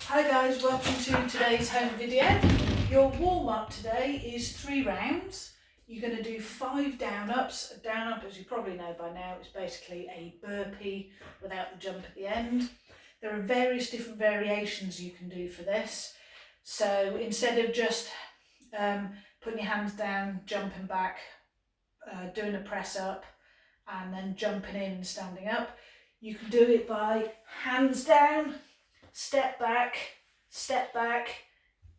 Hi guys, welcome to today's home video. Your warm up today is 3 rounds. You're going to do 5 down-ups. A down-up, as you probably know by now, is basically a burpee without the jump at the end. There are various different variations you can do for this. So instead of just putting your hands down, jumping back, doing a press up and then jumping in and standing up, you can do it by hands down, step back,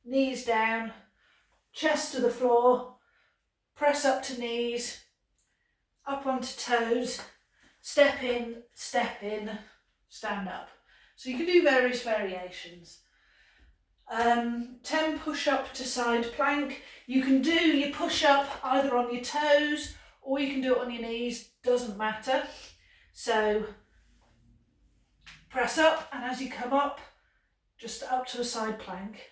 knees down, chest to the floor, press up to knees, up onto toes, step in, stand up. So you can do various variations. 10 push up to side plank. You can do your push up either on your toes or you can do it on your knees, doesn't matter. So press up, and as you come up, just up to a side plank.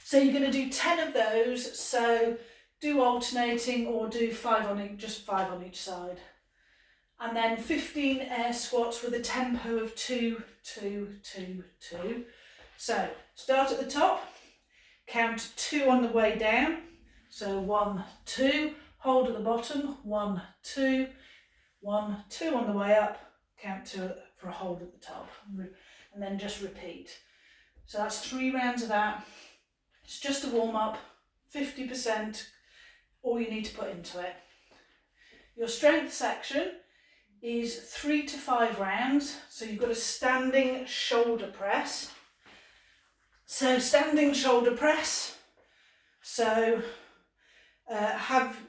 So you're going to do 10 of those, so do alternating or do 5 on each, just 5 on each side. And then 15 air squats with a tempo of 2, 2, 2, 2. So start at the top, count 2 on the way down. So 1, 2, hold at the bottom, 1, 2, 1, 2 on the way up, count 2 for a hold at the top, and then just repeat. So that's 3 rounds of that. It's just a warm up, 50% all you need to put into it. Your strength section is 3 to 5 rounds. So you've got a standing shoulder press. So standing shoulder press. So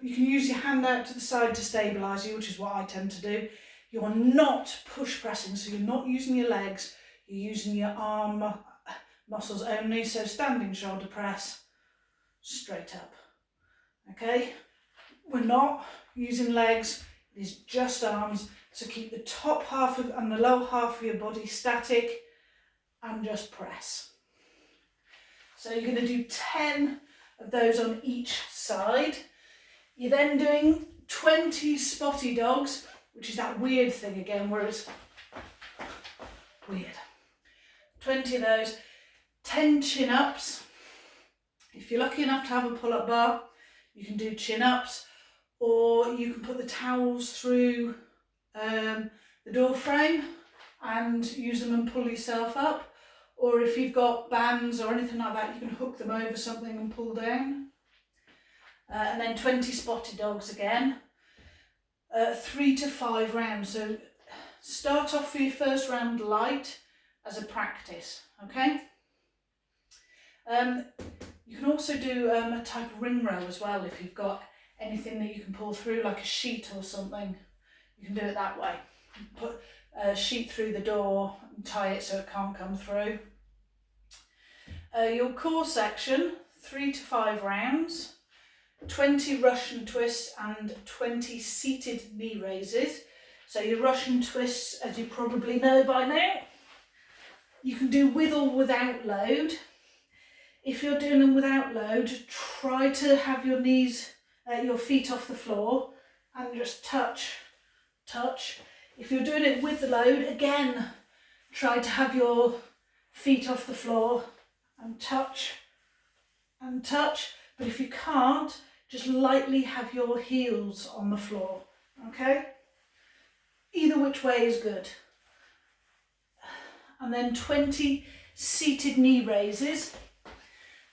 you can use your hand out to the side to stabilise you, which is what I tend to do. You're not push pressing, so you're not using your legs, you're using your arm muscles only. So standing shoulder press, straight up. Okay, we're not using legs, it is just arms. So keep the top half and the lower half of your body static and just press. So you're going to do 10 of those on each side. You're then doing 20 spotty dogs, which is that weird thing again where it's weird. 20 of those. 10 chin-ups. If you're lucky enough to have a pull-up bar, you can do chin-ups, or you can put the towels through the door frame and use them and pull yourself up. Or if you've got bands or anything like that, you can hook them over something and pull down. And then 20 spotted dogs again. 3 to 5 rounds. So start off for your first round light as a practice, okay? You can also do a type of ring row as well if you've got anything that you can pull through, like a sheet or something. You can do it that way. Put a sheet through the door and tie it so it can't come through. Your core section, 3 to 5 rounds. 20 Russian twists and 20 seated knee raises. So your Russian twists, as you probably know by now, you can do with or without load. If you're doing them without load, try to have your feet off the floor and just touch. If you're doing it with the load, again, try to have your feet off the floor and touch. But if you can't, just lightly have your heels on the floor, okay? Either which way is good. And then 20 seated knee raises.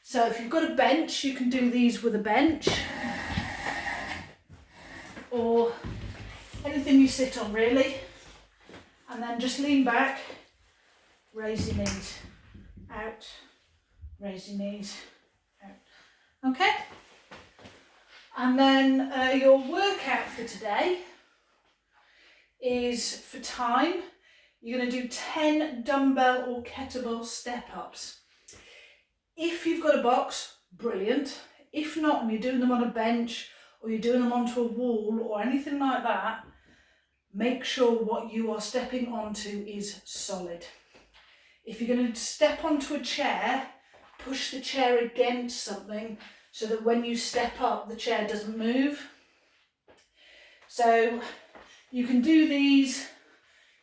So if you've got a bench, you can do these with a bench or anything you sit on really. And then just lean back, raise your knees out, raise your knees out. Okay? And then your workout for today is for time. You're going to do 10 dumbbell or kettlebell step-ups. If you've got a box, brilliant. If not, and you're doing them on a bench or you're doing them onto a wall or anything like that, make sure what you are stepping onto is solid. If you're going to step onto a chair, push the chair against something so that when you step up, the chair doesn't move. So you can do these,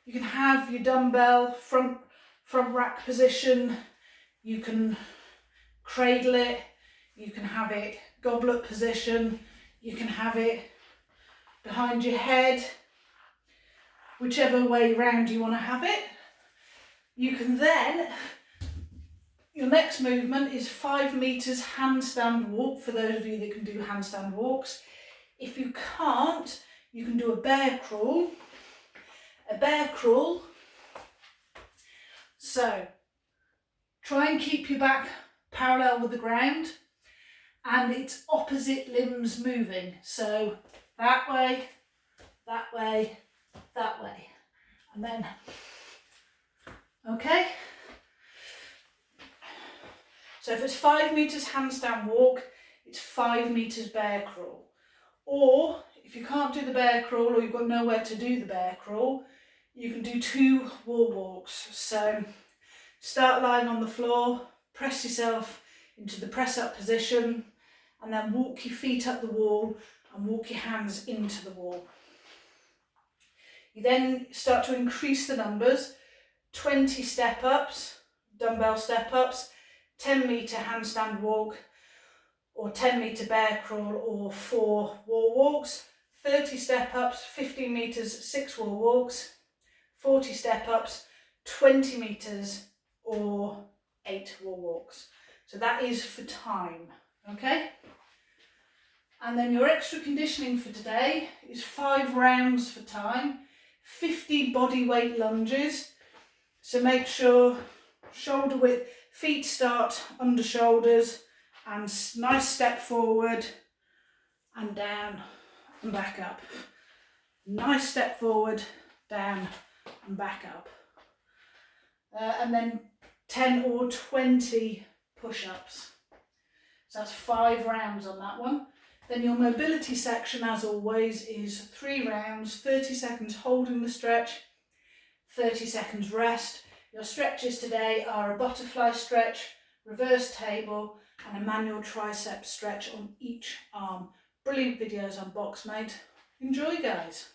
you can have your dumbbell front front rack position, you can cradle it, you can have it goblet position, you can have it behind your head, whichever way round you want to have it. You can then, your next movement is 5 meters handstand walk for those of you that can do handstand walks. If you can't, you can do a bear crawl. A bear crawl. So try and keep your back parallel with the ground and it's opposite limbs moving. So that way, that way, that way. And then, okay. So if it's 5 meters handstand walk, it's 5 meters bear crawl. Or if you can't do the bear crawl or you've got nowhere to do the bear crawl, you can do 2 wall walks. So start lying on the floor, press yourself into the press up position, and then walk your feet up the wall and walk your hands into the wall. You then start to increase the numbers, 20 step ups, dumbbell step ups, 10 meter handstand walk, or 10 meter bear crawl, or 4 wall walks, 30 step ups, 15 meters, 6 wall walks, 40 step ups, 20 meters, or 8 wall walks. So that is for time, okay? And then your extra conditioning for today is 5 rounds for time, 50 body weight lunges. So make sure shoulder width, feet start under shoulders, and nice step forward and down and back up. Nice step forward, down and back up. And then 10 or 20 push-ups. So that's 5 rounds on that one. Then your mobility section, as always, is 3 rounds, 30 seconds holding the stretch, 30 seconds rest. Your stretches today are a butterfly stretch, reverse table, and a manual tricep stretch on each arm. Brilliant videos on BoxMate. Enjoy, guys.